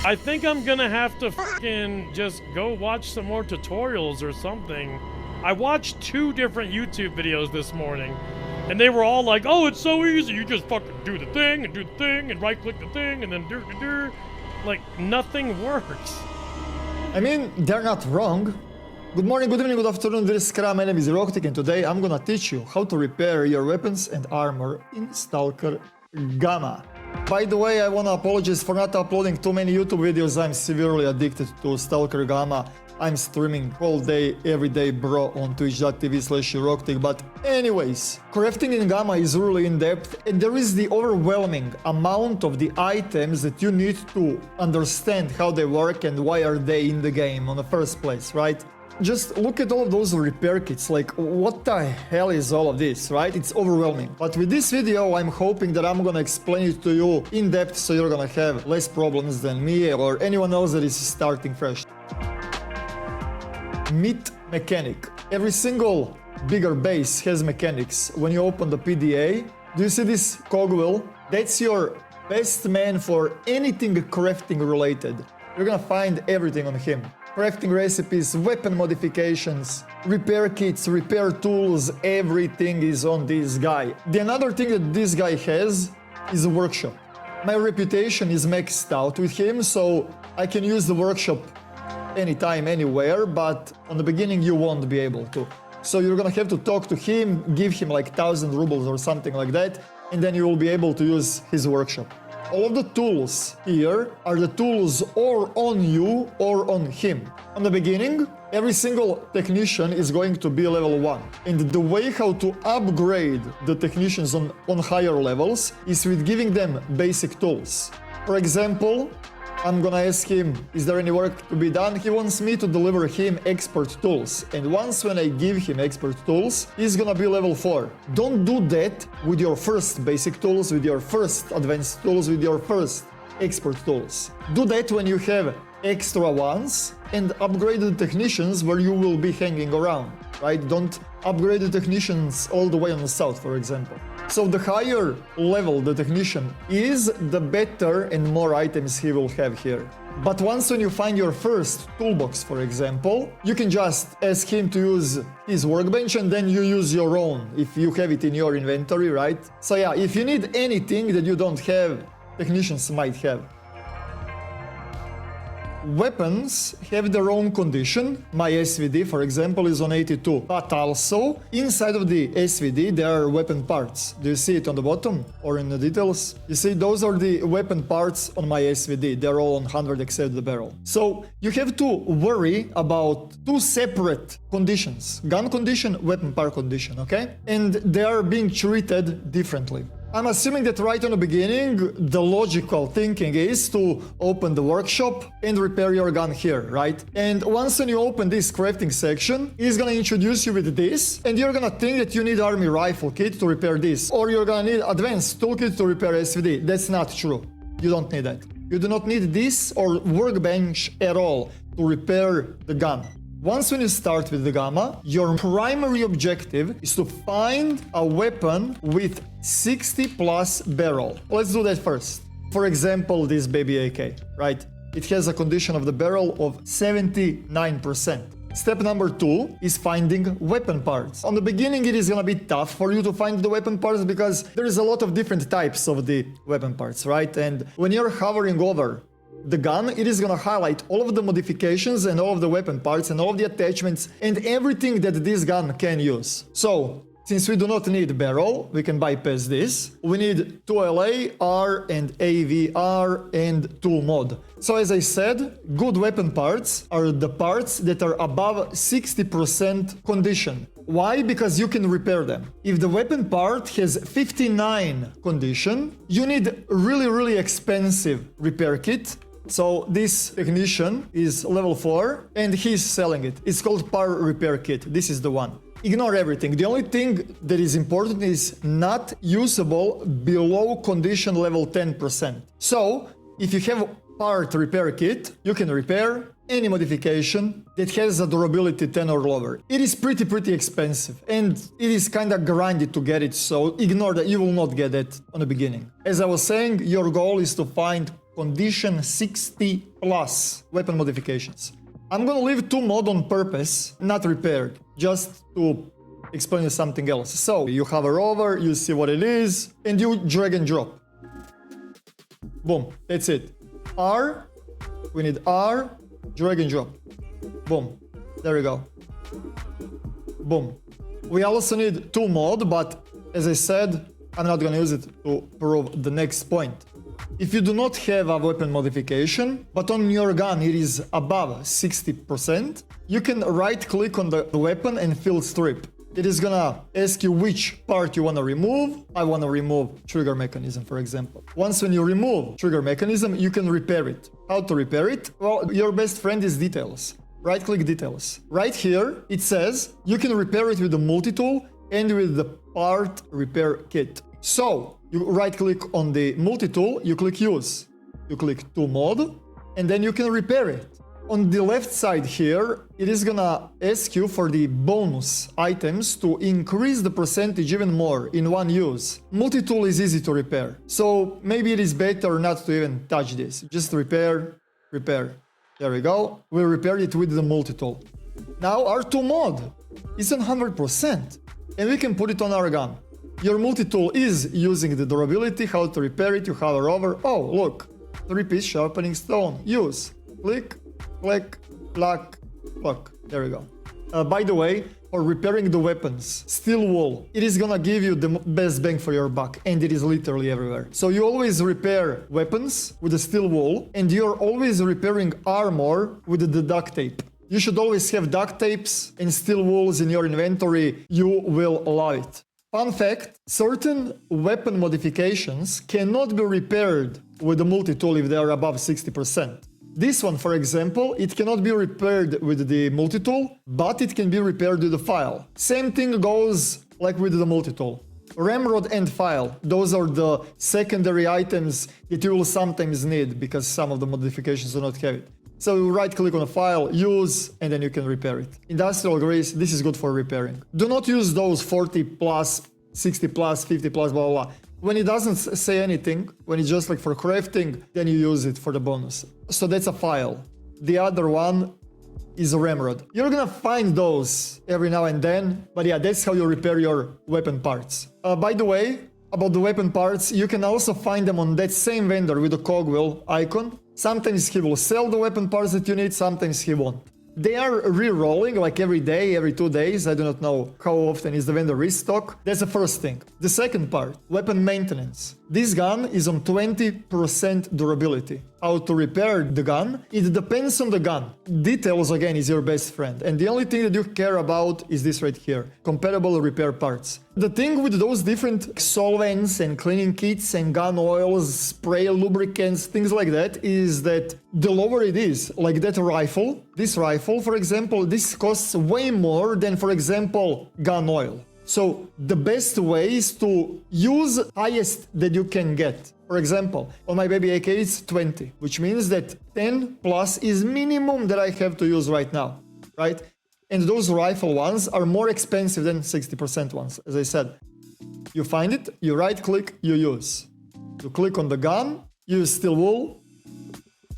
I think I'm gonna have to fucking just go watch some more tutorials or something. I watched 2 different YouTube videos this morning, and they were all like, oh, it's so easy, you just fucking do the thing, and right-click the thing, and then do. Like, nothing works. I mean, they're not wrong. Good morning, good evening, good afternoon, this is S.T.A.L.K.E.R Anomaly G.A.M.M.A, and today I'm gonna teach you how to repair your weapons and armor in STALKER Gamma. By the way, I wanna apologize for not uploading too many YouTube videos. I'm severely addicted to STALKER Gamma. I'm streaming all day, every day, bro, on twitch.tv/Rocktick. But anyways, crafting in Gamma is really in-depth, and there is the overwhelming amount of the items that you need to understand how they work and why are they in the game on the first place, right? Just look at all of those repair kits, like what the hell is all of this, right? It's overwhelming. But with this video, I'm hoping that I'm gonna explain it to you in depth so you're gonna have less problems than me or anyone else that is starting fresh. Meet mechanic. Every single bigger base has mechanics. When you open the PDA, do you see this cogwheel? That's your best man for anything crafting related. You're gonna find everything on him. Crafting recipes, weapon modifications, repair kits, repair tools, everything is on this guy. The another thing that this guy has is a workshop. My reputation is maxed out with him, so I can use the workshop anytime, anywhere, but on the beginning you won't be able to. So you're gonna have to talk to him, give him like 1,000 rubles or something like that, and then you will be able to use his workshop. All of the tools here are the tools or on you or on him. On the beginning, every single technician is going to be level 1. And the way how to upgrade the technicians on higher levels is with giving them basic tools. For example, I'm gonna ask him, is there any work to be done? He wants me to deliver him expert tools. And once when I give him expert tools, he's gonna be level 4. Don't do that with your first basic tools, with your first advanced tools, with your first expert tools. Do that when you have extra ones and upgrade the technicians where you will be hanging around, right? Don't upgrade the technicians all the way on the south, for example. So the higher level the technician is, the better and more items he will have here. But once when you find your first toolbox, for example, you can just ask him to use his workbench and then you use your own if you have it in your inventory, right? So yeah, if you need anything that you don't have, technicians might have. Weapons have their own condition. My SVD, for example, is on 82. But also, inside of the SVD, there are weapon parts. Do you see it on the bottom or in the details? You see, those are the weapon parts on my SVD. They're all on 100 except the barrel. So you have to worry about 2 separate conditions. Gun condition, weapon part condition, okay? And they are being treated differently. I'm assuming that right on the beginning, the logical thinking is to open the workshop and repair your gun here, right? And once when you open this crafting section, he's gonna introduce you with this, and you're gonna think that you need army rifle kit to repair this, or you're gonna need advanced toolkit to repair SVD. That's not true. You don't need that. You do not need this or workbench at all to repair the gun. Once when you start with the Gamma, your primary objective is to find a weapon with 60 plus barrel. Let's do that first. For example, this baby AK, right? It has a condition of the barrel of 79%. Step number 2 is finding weapon parts. On the beginning, it is gonna be tough for you to find the weapon parts because there is a lot of different types of the weapon parts, right? And when you're hovering over the gun, it is gonna highlight all of the modifications and all of the weapon parts and all of the attachments and everything that this gun can use. So, since we do not need barrel, we can bypass this. We need 2LA, R, and AVR, and tool mod. So as I said, good weapon parts are the parts that are above 60% condition. Why? Because you can repair them. If the weapon part has 59 condition, you need really expensive repair kit. So this technician is level 4 and he's selling it. It's called par repair kit. This is the one. Ignore everything. The only thing that is important is not usable below condition level 10%. So if you have part repair kit, you can repair any modification that has a durability 10 or lower. It is pretty expensive and it is kinda grindy to get it, so ignore that. You will not get it on the beginning. As I was saying, your goal is to find condition 60 plus weapon modifications. I'm gonna leave 2 mod on purpose, not repaired, just to explain you something else. So you hover over, you see what it is, and you drag and drop. Boom, that's it. R, we need R, drag and drop. Boom, there we go. Boom. We also need 2 mod, but as I said, I'm not gonna use it to prove the next point. If you do not have a weapon modification, but on your gun it is above 60%, you can right-click on the weapon and field strip. It is gonna ask you which part you wanna remove. I wanna remove trigger mechanism, for example. Once when you remove trigger mechanism, you can repair it. How to repair it? Well, your best friend is details. Right-click details. Right here, it says you can repair it with the multi-tool and with the part repair kit. So, you right-click on the multi-tool, you click use. You click to mod, and then you can repair it. On the left side here, it is gonna ask you for the bonus items to increase the percentage even more in one use. Multi-tool is easy to repair, so maybe it is better not to even touch this. Just repair, repair. There we go. We repaired it with the multi-tool. Now R2 mod is 100%, and we can put it on our gun. Your multi-tool is using the durability. How to repair it? You hover over. Oh, look. 3-piece sharpening stone. Use. Click, click, pluck, pluck. There we go. By the way, for repairing the weapons, steel wool, it is gonna give you the best bang for your buck, and it is literally everywhere. So you always repair weapons with the steel wool, and you're always repairing armor with the duct tape. You should always have duct tapes and steel wools in your inventory. You will love it. Fun fact, certain weapon modifications cannot be repaired with the multi-tool if they are above 60%. This one, for example, it cannot be repaired with the multi-tool, but it can be repaired with the file. Same thing goes like with the multi-tool. Ramrod and file, those are the secondary items that you will sometimes need because some of the modifications do not have it. So you right-click on a file, use, and then you can repair it. Industrial grease, this is good for repairing. Do not use those 40 plus, 60 plus, 50 plus, blah, blah, blah. When it doesn't say anything, when it's just like for crafting, then you use it for the bonus. So that's a file. The other one is a ramrod. You're gonna find those every now and then, but yeah, that's how you repair your weapon parts. By the way, about the weapon parts, you can also find them on that same vendor with the cogwheel icon. Sometimes he will sell the weapon parts that you need, sometimes he won't. They are re-rolling like every day, every 2 days. I do not know how often is the vendor restock. That's the first thing. The second part, weapon maintenance. This gun is on 20% durability. How to repair the gun? It depends on the gun. Details, again, is your best friend. And the only thing that you care about is this right here. Comparable repair parts. The thing with those different solvents and cleaning kits and gun oils, spray lubricants, things like that, is that the lower it is, like that rifle, this rifle, for example, this costs way more than, for example, gun oil. So the best way is to use highest that you can get. For example, on my baby AK it's 20, which means that 10 plus is minimum that I have to use right now, right? And those rifle ones are more expensive than 60% ones, as I said. You find it, you right click, you use. You click on the gun, use steel wool,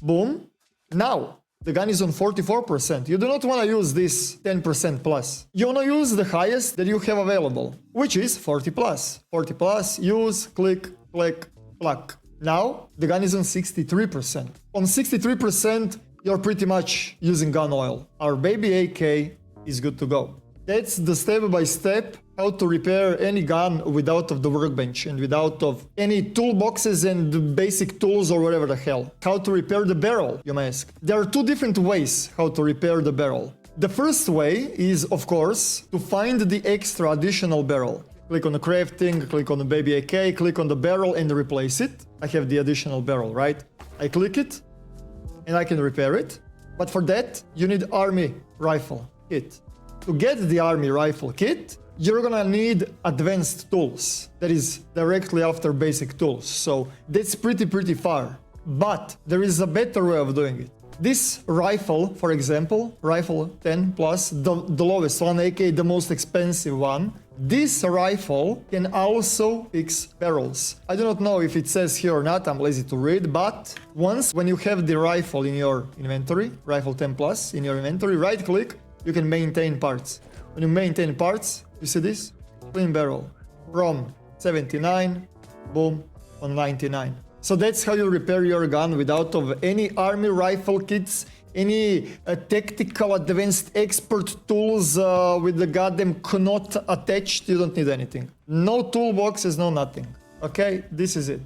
boom. Now, the gun is on 44%. You do not want to use this 10% plus. You want to use the highest that you have available, which is 40 plus. 40 plus, use, click, click, pluck. Now, the gun is on 63%. On 63%, you're pretty much using gun oil. Our baby AK is good to go. That's the step-by-step how to repair any gun without of the workbench and without of any toolboxes and basic tools or whatever the hell. How to repair the barrel, you may ask. There are 2 different ways how to repair the barrel. The first way is, of course, to find the extra additional barrel. Click on the crafting, click on the baby AK, click on the barrel and replace it. I have the additional barrel, right? I click it and I can repair it. But for that, you need army rifle kit. To get the army rifle kit, you're gonna need advanced tools. That is directly after basic tools. So that's pretty far. But there is a better way of doing it. This rifle, for example, rifle 10 plus, the lowest one, aka the most expensive one, This rifle can also fix barrels. I do not know if it says here or not, I'm lazy to read, but once when you have the rifle in your inventory, rifle 10 plus in your inventory, right click, you can maintain parts. When you maintain parts, you see this? Clean barrel. From 79, boom, on 99. So that's how you repair your gun without of any army rifle kits, any tactical advanced expert tools with the goddamn knot attached. You don't need anything. No toolboxes, no nothing. Okay, this is it.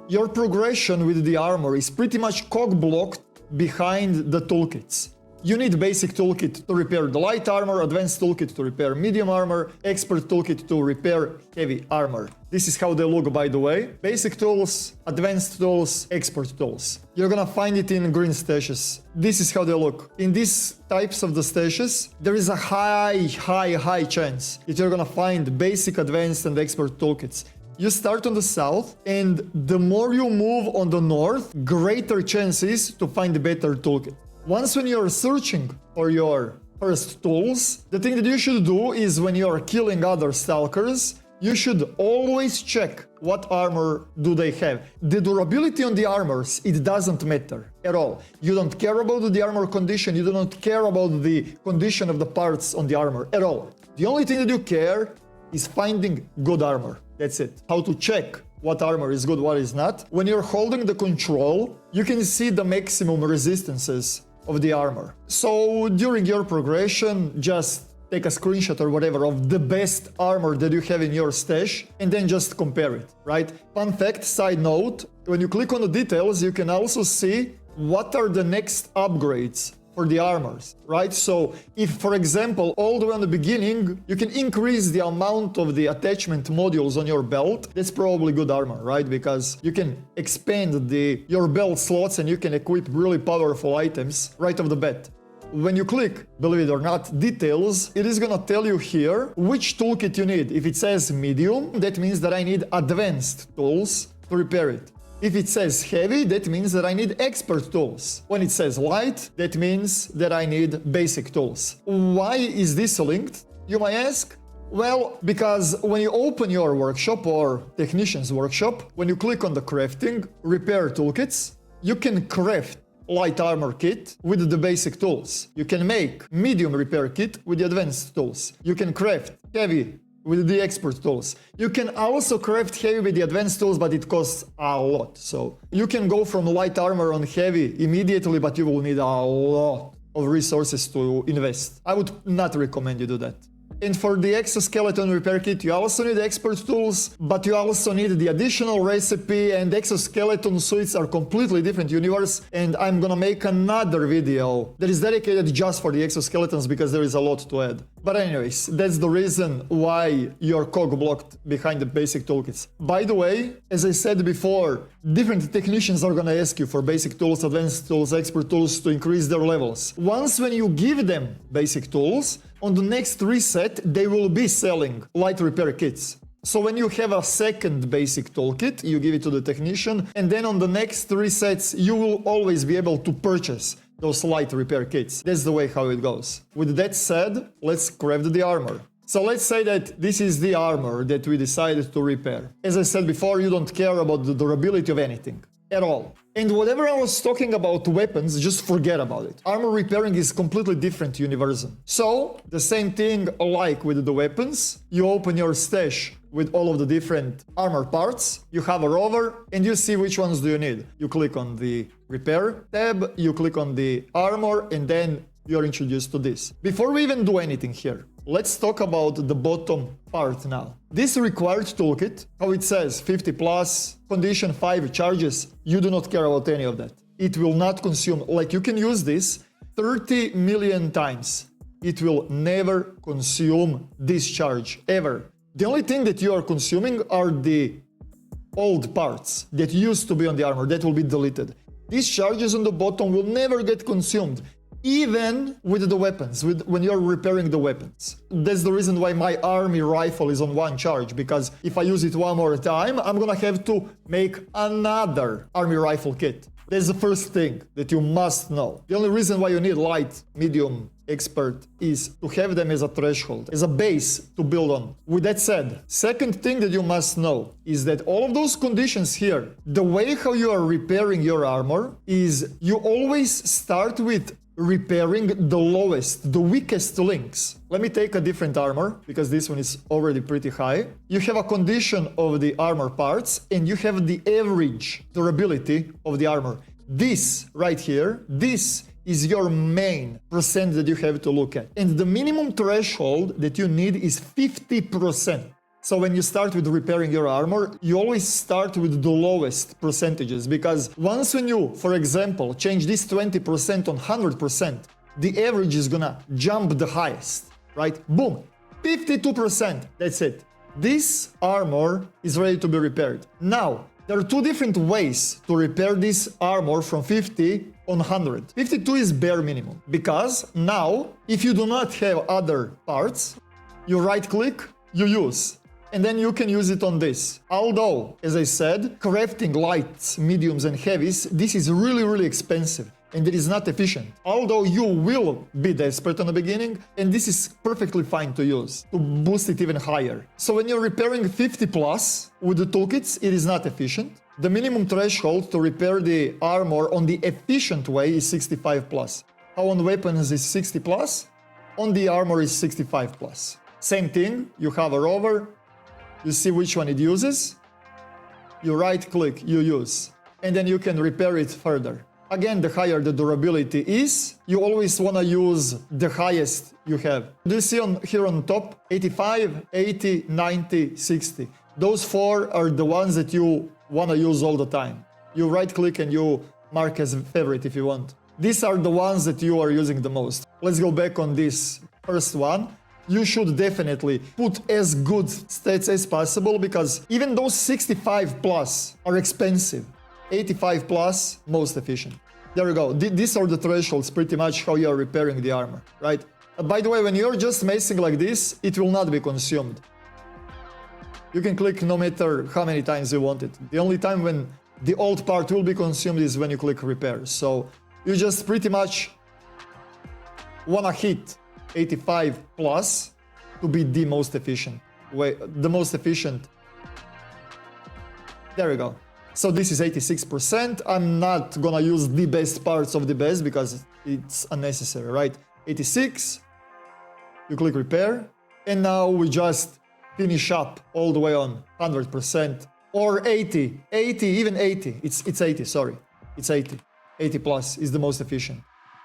Your progression with the armor is pretty much cog-blocked behind the toolkits. You need basic toolkit to repair the light armor, advanced toolkit to repair medium armor, expert toolkit to repair heavy armor. This is how they look, by the way. Basic tools, advanced tools, expert tools. You're gonna find it in green stashes. This is how they look. In these types of the stashes, there is a high chance that you're gonna find basic, advanced, and expert toolkits. You start on the south, and the more you move on the north, greater chances to find a better toolkit. Once when you're searching for your first tools, the thing that you should do is when you're killing other stalkers, you should always check what armor do they have. The durability on the armors, it doesn't matter at all. You don't care about the armor condition, you do not care about the condition of the parts on the armor at all. The only thing that you care is finding good armor. That's it. How to check what armor is good, what is not. When you're holding the control, you can see the maximum resistances of the armor. So during your progression, just take a screenshot or whatever of the best armor that you have in your stash and then just compare it, right? Fun fact, side note, when you click on the details, you can also see what are the next upgrades for the armors, right? So if, for example, all the way on the beginning, you can increase the amount of the attachment modules on your belt, that's probably good armor, right? Because you can expand your belt slots and you can equip really powerful items right off the bat. When you click, believe it or not, details, it is gonna tell you here which toolkit you need. If it says medium, that means that I need advanced tools to repair it. If it says heavy, that means that I need expert tools. When it says light, that means that I need basic tools. Why is this linked, you might ask? Well, because when you open your workshop or technician's workshop, when you click on the crafting, repair toolkits, you can craft light armor kit with the basic tools. You can make medium repair kit with the advanced tools. You can craft heavy with the expert tools. You can also craft heavy with the advanced tools, but it costs a lot. So you can go from light armor on heavy immediately, but you will need a lot of resources to invest. I would not recommend you do that. And for the exoskeleton repair kit, you also need expert tools, but you also need the additional recipe, and exoskeleton suits are completely different universe, and I'm gonna make another video that is dedicated just for the exoskeletons because there is a lot to add. But anyways, that's the reason why you're cog-blocked behind the basic toolkits. By the way, as I said before, different technicians are gonna ask you for basic tools, advanced tools, expert tools to increase their levels. Once when you give them basic tools, on the next reset, they will be selling light repair kits. So when you have a second basic toolkit, you give it to the technician, and then on the next resets, you will always be able to purchase those light repair kits. That's the way how it goes. With that said, let's craft the armor. So let's say that this is the armor that we decided to repair. As I said before, you don't care about the durability of anything at all. And whatever I was talking about weapons, just forget about it. Armor repairing is completely different universum. So the same thing like with the weapons, you open your stash with all of the different armor parts, you hover over and you see which ones do you need. You click on the repair tab, you click on the armor, and then you're introduced to this. Before we even do anything here, let's talk about the bottom part now. This required toolkit, how it says 50 plus, condition 5 charges, you do not care about any of that. It will not consume, like you can use this 30 million times. It will never consume this charge, ever. The only thing that you are consuming are the old parts that used to be on the armor, that will be deleted. These charges on the bottom will never get consumed. Even with the weapons, when you're repairing the weapons. That's the reason why my army rifle is on 1 charge, because if I use it one more time, I'm gonna have to make another army rifle kit. That's the first thing that you must know. The only reason why you need light, medium, expert is to have them as a threshold, as a base to build on. With that said, second thing that you must know is that all of those conditions here, the way how you are repairing your armor is you always start with repairing the lowest, the weakest links. Let me take a different armor, because this one is already pretty high. You have a condition of the armor parts, and you have the average durability of the armor. This right here, this is your main percent that you have to look at. And the minimum threshold that you need is 50%. So when you start with repairing your armor, you always start with the lowest percentages, because once when you, for example, change this 20% on 100%, the average is gonna jump the highest, right? Boom, 52%, that's it. This armor is ready to be repaired. Now, there are two different ways to repair this armor from 50 on 100. 52 is bare minimum, because now, if you do not have other parts, you right click, you use. And then you can use it on this. Although, as I said, crafting lights, mediums and heavies, this is really expensive and it is not efficient. Although you will be desperate on the beginning, and this is perfectly fine to use, to boost it even higher. So when you're repairing 50 plus with the toolkits, it is not efficient. The minimum threshold to repair the armor on the efficient way is 65 plus. How on weapons is 60 plus? On the armor is 65 plus. Same thing, you hover over, you see which one it uses, you right click, you use, and then you can repair it further. Again, the higher the durability is, you always want to use the highest you have. Do you see here on top, 85, 80, 90, 60. Those four are the ones that you want to use all the time. You right click and you mark as favorite if you want. These are the ones that you are using the most. Let's go back on this first one. You should definitely put as good stats as possible, because even those 65 plus are expensive. 85 plus, most efficient. There we go. These are the thresholds, pretty much how you are repairing the armor, right? By the way, when you're just macing like this, it will not be consumed. You can click no matter how many times you want it. The only time when the old part will be consumed is when you click repair. So you just pretty much wanna hit 85 plus to be the most efficient way, the most efficient. There we go. So this is 86%. I'm not gonna use the best parts of the best because it's unnecessary, right? 86, you click repair, and now we just finish up all the way on 100% or 80, even 80. It's 80, sorry. It's 80. 80 plus is the most efficient.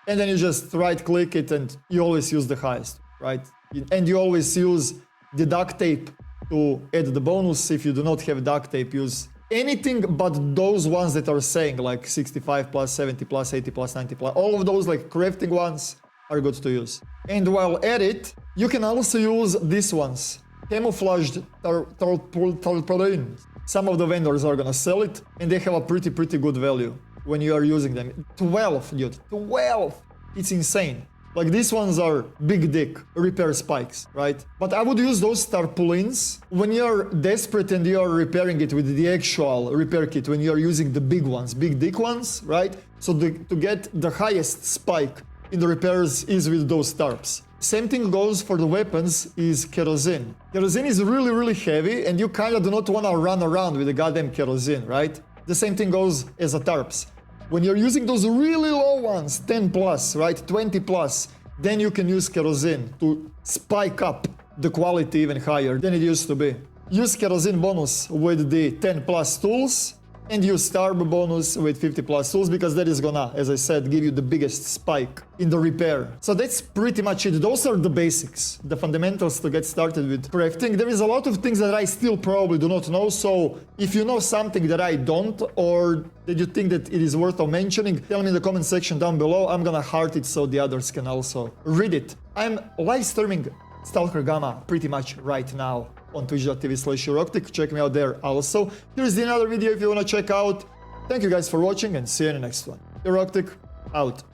And then you just right click it and you always use the highest, right? And you always use the duct tape to add the bonus. If you do not have duct tape, use anything but those ones that are saying like 65 plus, 70 plus, 80 plus, 90 plus. All of those like crafting ones are good to use. And while at it, you can also use these ones. Camouflaged tarpaulin. Some of the vendors are gonna sell it and they have a pretty good value when you are using them. 12, dude, 12! It's insane. Like these ones are big dick repair spikes, right? But I would use those tarpaulins when you're desperate and you're repairing it with the actual repair kit, when you're using the big ones, big dick ones, right? So to get the highest spike in the repairs is with those tarps. Same thing goes for the weapons is kerosene. Kerosene is really heavy and you kind of do not want to run around with the goddamn kerosene, right? The same thing goes as the tarps. When you're using those really low ones, 10 plus, right, 20 plus, then you can use kerosene to spike up the quality even higher than it used to be. Use kerosene bonus with the 10 plus tools and use tarp bonus with 50 plus tools, because that is gonna, as I said, give you the biggest spike in the repair. So that's pretty much it. Those are the basics, the fundamentals to get started with crafting. There is a lot of things that I still probably do not know, so if you know something that I don't, or that you think that it is worth mentioning, tell me in the comment section down below. I'm gonna heart it so the others can also read it. I'm live streaming STALKER Gamma pretty much right now on twitch.tv/Euroctic. Check me out there also. Here's another video if you want to check out. Thank you guys for watching and see you in the next one. Euroctic out.